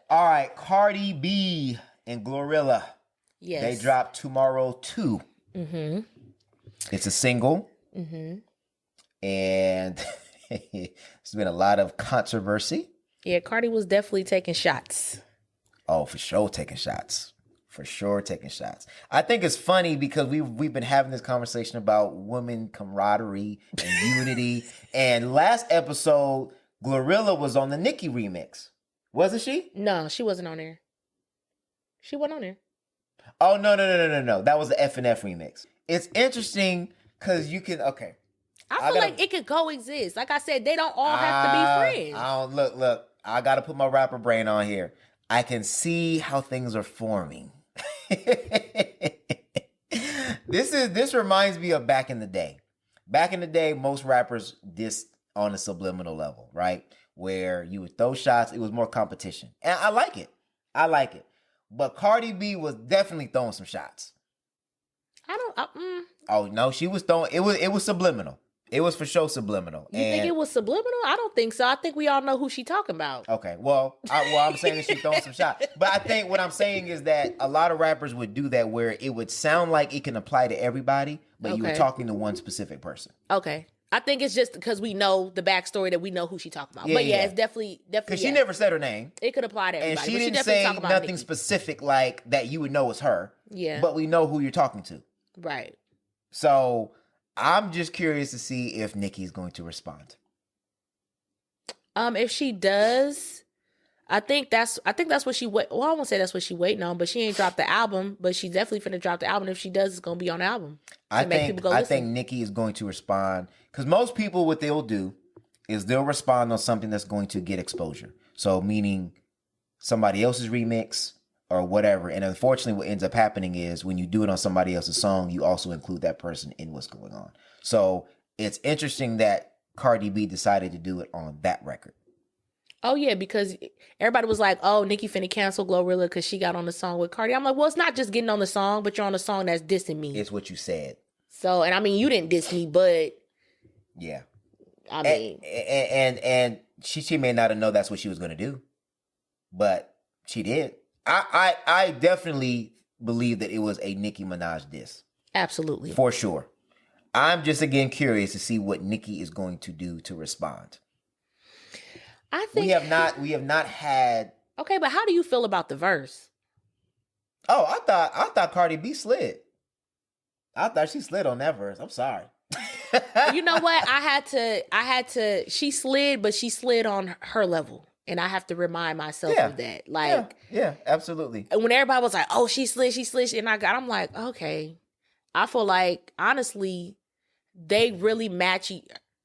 All right, Cardi B and Glorilla. Yes. They dropped Tomorrow 2. Mm-hmm. It's a single. Mm-hmm. And there's been a lot of controversy. Yeah, Cardi was definitely taking shots. Oh, for sure taking shots. For sure taking shots. I think it's funny because we've been having this conversation about women camaraderie and unity. And last episode, Glorilla was on the Nicki remix. Wasn't she? No, she wasn't on there. She wasn't on there. Oh, no. That was the F&F remix. It's interesting because you can, okay. I feel like it could coexist. Like I said, they don't all have to be friends. Look. I got to put my rapper brain on here. I can see how things are forming. This reminds me of back in the day. Back in the day, most rappers dissed on a subliminal level, right? Where you would throw shots. It was more competition. And I like it. But Cardi B was definitely throwing some shots. Oh, no, she was throwing, it was subliminal. It was for sure subliminal. You think it was subliminal? I don't think so. I think we all know who she talking about. Okay, well, I'm saying that she's throwing some shots. But I think what I'm saying is that a lot of rappers would do that where it would sound like it can apply to everybody, but you were talking to one specific person. Okay. I think it's just because we know the backstory that we know who she talking about. But it's definitely. Because she never said her name. It could apply to everybody. And she didn't say nothing specific like that you would know is her. Yeah. But we know who you're talking to. Right. So I'm just curious to see if Nicki's going to respond. If she does, I think that's what she wait. Well, I won't say that's what she waiting on, but she ain't dropped the album. But she's definitely finna drop the album. If she does, it's gonna be on the album. I think Nicki is going to respond because most people, what they'll do is they'll respond on something that's going to get exposure. So meaning somebody else's remix or whatever. And unfortunately, what ends up happening is when you do it on somebody else's song, you also include that person in what's going on. So it's interesting that Cardi B decided to do it on that record. Oh, yeah, because everybody was like, oh, Nicki finna cancel Glorilla because she got on the song with Cardi. I'm like, well, it's not just getting on the song, but you're on a song that's dissing me. It's what you said. So, and I mean, you didn't diss me, but... Yeah. I mean... And she may not have known that's what she was going to do, but she did. I definitely believe that it was a Nicki Minaj diss. Absolutely. For sure. I'm just, again, curious to see what Nicki is going to do to respond. I think... We have not had... Okay, but how do you feel about the verse? Oh, I thought Cardi B slid. I thought she slid on that verse. I'm sorry. You know what? I had to, she slid, but she slid on her level. And I have to remind myself of that. Like, yeah, absolutely. And when everybody was like, oh, she slid, and I'm like, okay. I feel like, honestly, they really match,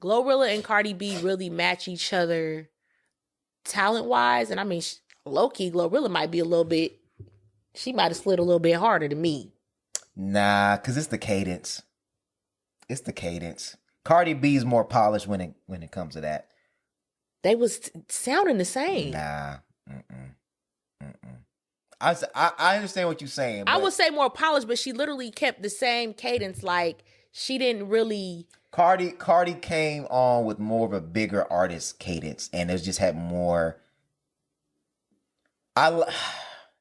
Glorilla and Cardi B really match each other talent-wise. And I mean, low-key, Glorilla might be a little bit, she might have slid a little bit harder than me. Nah, because it's the cadence. It's the cadence. Cardi B's more polished when it comes to that. They was sounding the same. Nah. I understand what you're saying. I would say more polished, but she literally kept the same cadence. Like, she didn't really... Cardi came on with more of a bigger artist cadence, and it just had more...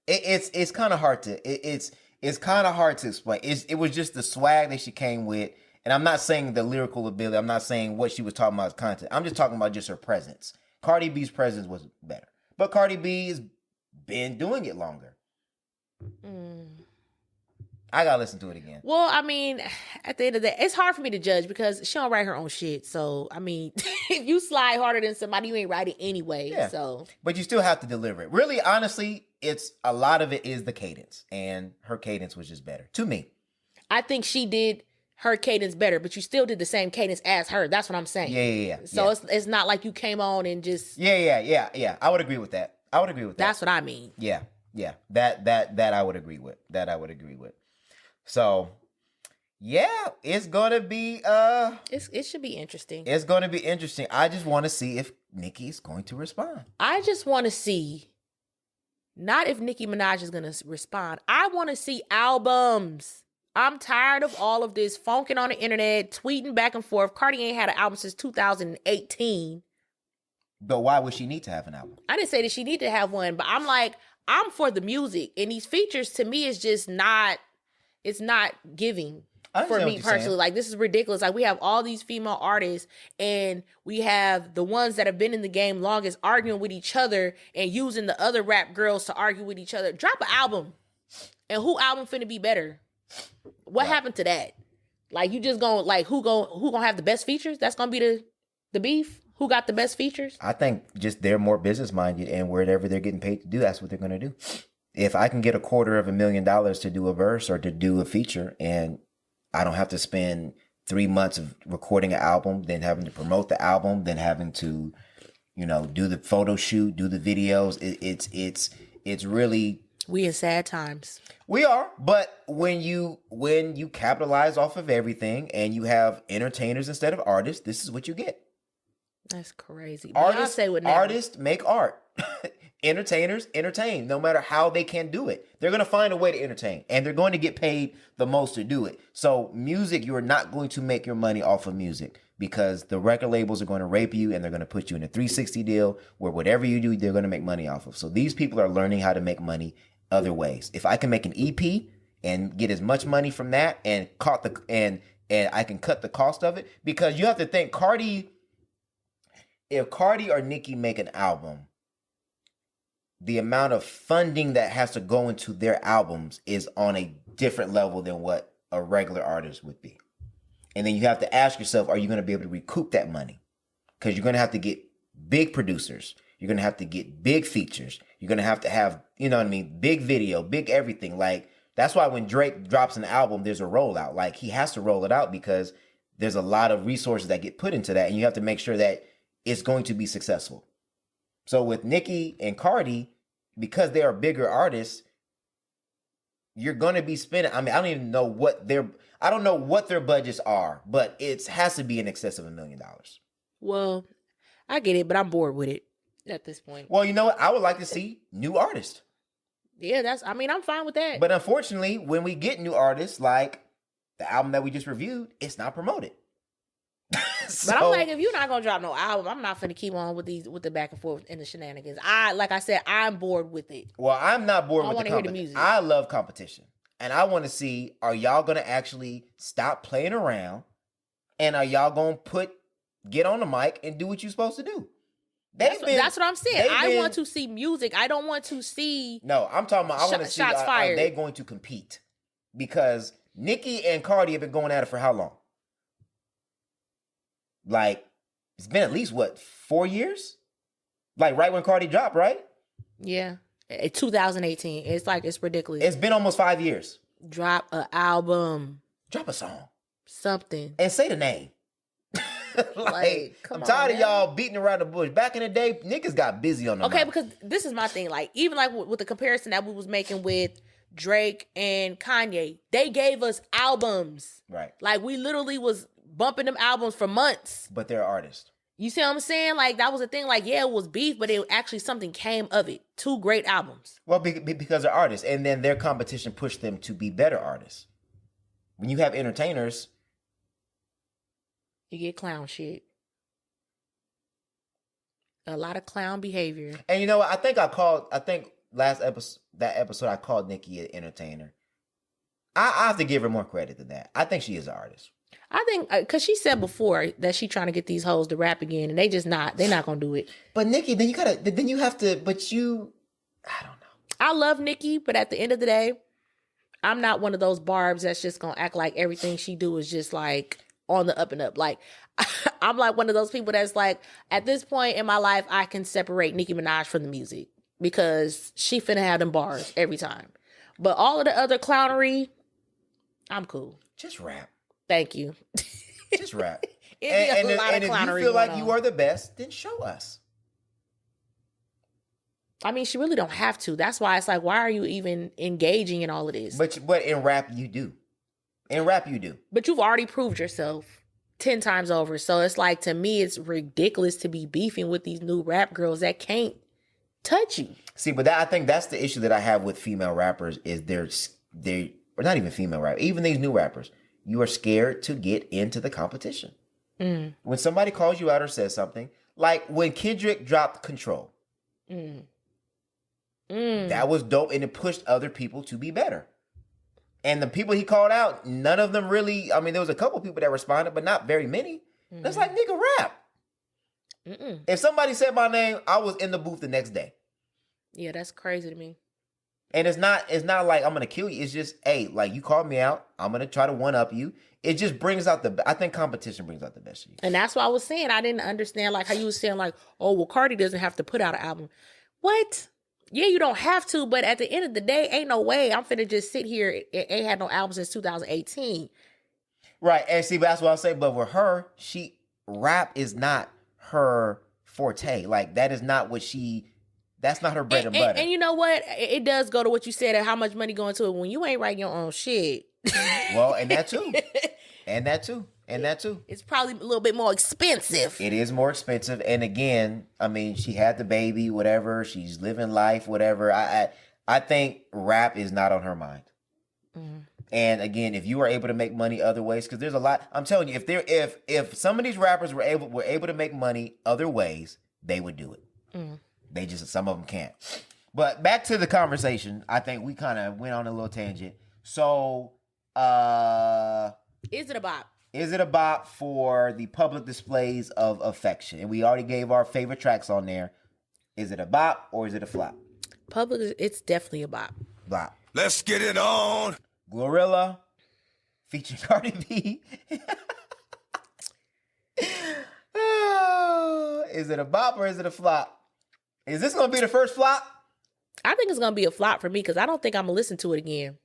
It's kind of hard to... It's kind of hard to explain. It was just the swag that she came with. And I'm not saying the lyrical ability. I'm not saying what she was talking about as content. I'm just talking about just her presence. Cardi B's presence was better. But Cardi B has been doing it longer. I gotta listen to it again. Well, I mean, at the end of the day, it's hard for me to judge because she don't write her own shit. So, I mean, if you slide harder than somebody, you ain't writing anyway. Yeah. So, but you still have to deliver it. Really, honestly, it's a lot of it is the cadence. And her cadence was just better. To me. I think she did her cadence better, but you still did the same cadence as her. That's what I'm saying. Yeah. So it's not like you came on and just... Yeah. I would agree with that. That's what I mean. Yeah. That I would agree with. So, yeah, it's gonna be it should be interesting. It's gonna be interesting. I just want to see if Nicki is going to respond. I just want to see, not if Nicki Minaj is gonna respond. I want to see albums. I'm tired of all of this funking on the internet, tweeting back and forth. Cardi ain't had an album since 2018. But why would she need to have an album? I didn't say that she need to have one, but I'm like, I'm for the music, and these features to me is just not. It's not giving for me personally. Saying. Like, this is ridiculous. Like, we have all these female artists, and we have the ones that have been in the game longest arguing with each other and using the other rap girls to argue with each other. Drop an album, and who album finna be better? What happened to that? Like, you just gonna like who gonna have the best features? That's gonna be the beef. Who got the best features? I think just they're more business minded, and whatever they're getting paid to do, that's what they're going to do. If I can get $250,000 to do a verse or to do a feature, and I don't have to spend 3 months of recording an album, then having to promote the album, then having to, do the photo shoot, do the videos. It's really. We in sad times. We are, but when you capitalize off of everything and you have entertainers instead of artists, this is what you get. That's crazy. Artists make art. Entertainers entertain, no matter how they can do it. They're going to find a way to entertain, and they're going to get paid the most to do it. So music, you are not going to make your money off of music, because the record labels are going to rape you, and they're going to put you in a 360 deal where whatever you do, they're going to make money off of. So these people are learning how to make money other ways. If I can make an EP and get as much money from that and I can cut the cost of it, because you have to think if Cardi or Nicki make an album, the amount of funding that has to go into their albums is on a different level than what a regular artist would be. And then you have to ask yourself, are you going to be able to recoup that money? Because you're going to have to get big producers. You're going to have to get big features. You're going to have, big video, big everything. Like, that's why when Drake drops an album, there's a rollout. Like, he has to roll it out because there's a lot of resources that get put into that. And you have to make sure that it's going to be successful. So with Nicki and Cardi, because they are bigger artists, you're going to be spending. I mean, I don't know what their budgets are, but it has to be in excess of $1 million. Well, I get it, but I'm bored with it at this point. Well, you know what? I would like to see new artists. Yeah, I'm fine with that. But unfortunately, when we get new artists, like the album that we just reviewed, it's not promoted. But I'm like, if you're not gonna drop no album, I'm not finna keep on with the back and forth and the shenanigans. Like I said, I'm bored with it. Well, I'm not bored with the competition. I love competition, and I want to see: are y'all gonna actually stop playing around, and are y'all gonna get on the mic and do what you're supposed to do? That's what I'm saying. I want to see music. I don't want to see. No, I'm talking about. I want to see are they going to compete? Because Nicki and Cardi have been going at it for how long? Like, it's been at least 4 years? Like, right when Cardi dropped, right? Yeah. 2018. It's ridiculous. It's been almost 5 years. Drop an album. Drop a song. Something. And say the name. I'm tired of y'all beating around the bush. Back in the day, niggas got busy on the Okay, mic. because this is my thing. Like, even like with the comparison that we was making with Drake and Kanye, they gave us albums. Right. Like, we literally was bumping them albums for months. But they're artists. You see what I'm saying? Like, that was the thing. Like, yeah, it was beef, but something came of it. 2 great albums. Well, because they're artists. And then their competition pushed them to be better artists. When you have entertainers, you get clown shit. A lot of clown behavior. And you know what? I think last episode I called Nicki an entertainer. I have to give her more credit than that. I think she is an artist. I think, because she said before that she trying to get these hoes to rap again, and they're not going to do it. But Nicki, I don't know. I love Nicki, but at the end of the day, I'm not one of those barbs that's just going to act like everything she do is just like on the up and up. Like, I'm like one of those people that's like, at this point in my life, I can separate Nicki Minaj from the music because she finna have them bars every time. But all of the other clownery, I'm cool. Just rap. Thank you. Just rap. And if you feel like you are the best, then show us. I mean, she really don't have to. That's why it's like, why are you even engaging in all of this? But in rap, you do. In rap, you do. But you've already proved yourself 10 times over. So it's like, to me, it's ridiculous to be beefing with these new rap girls that can't touch you. See, but I think that's the issue that I have with female rappers is they're or not even female rap, even these new rappers. You are scared to get into the competition. When somebody calls you out or says something, Like when Kendrick dropped Control. That was dope, and it pushed other people to be better. And the people he called out, none of them really, I mean, there was a couple people that responded, but not very many. That's like, nigga, rap. If somebody said my name, I was in the booth the next day. Yeah, that's crazy to me. And it's not like I'm gonna kill you. It's just, hey, like you called me out, I'm gonna try to one up you. It just brings out I think competition brings out the best of you. And that's why I was saying I didn't understand like how you was saying like, oh well, Cardi doesn't have to put out an album. What? Yeah, you don't have to, but at the end of the day, ain't no way I'm finna just sit here and ain't had no album since 2018. Right, and see, but that's what I say. But with her, rap is not her forte. Like that is not what that's not her bread and butter. And you know what? It does go to what you said of how much money going to it when you ain't writing your own shit. Well, and that too. And that too. It's probably a little bit more expensive. It is more expensive. And again, I mean, she had the baby, whatever. She's living life, whatever. I think rap is not on her mind. And again, if you are able to make money other ways, because there's a lot. I'm telling you, if some of these rappers were able to make money other ways, they would do it. They just, some of them can't. But back to the conversation, I think we kind of went on a little tangent. So, is it a bop? Is it a bop for the public displays of affection? And we already gave our favorite tracks on there. Is it a bop or is it a flop? Public, it's definitely a bop. Bop. Let's get it on. Glorilla featuring Cardi B. Is it a bop or is it a flop? Is this going to be the first flop? I think it's going to be a flop for me because I don't think I'm going to listen to it again.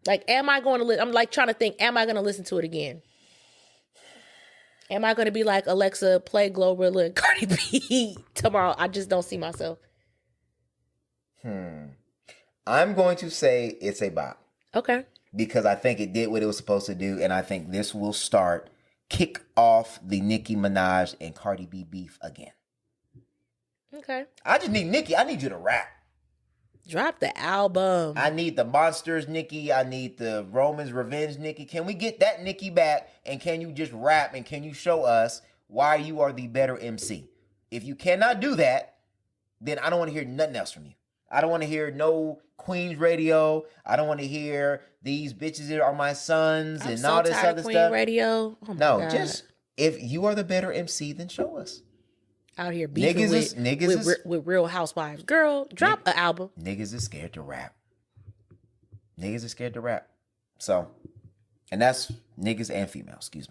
Like, am I going to I'm like trying to think, am I going to listen to it again? Am I going to be like, Alexa, play Glorilla and Cardi B tomorrow? I just don't see myself. I'm going to say it's a bop. Okay. Because I think it did what it was supposed to do, and I think this will kick off the Nicki Minaj and Cardi B beef again. Okay. I just need Nicki. I need you to rap. Drop the album. I need the Monsters Nicki. I need the Romans Revenge Nicki. Can we get that Nicki back? And can you just rap? And can you show us why you are the better MC? If you cannot do that, then I don't want to hear nothing else from you. I don't want to hear no Queen's Radio. I don't want to hear these bitches are my sons and all this other Queen stuff. Radio. Oh no, God. Just if you are the better MC, then show us. Out here beefing with Real Housewives. Girl, drop an album. Niggas is scared to rap. So, and that's niggas and females, excuse me.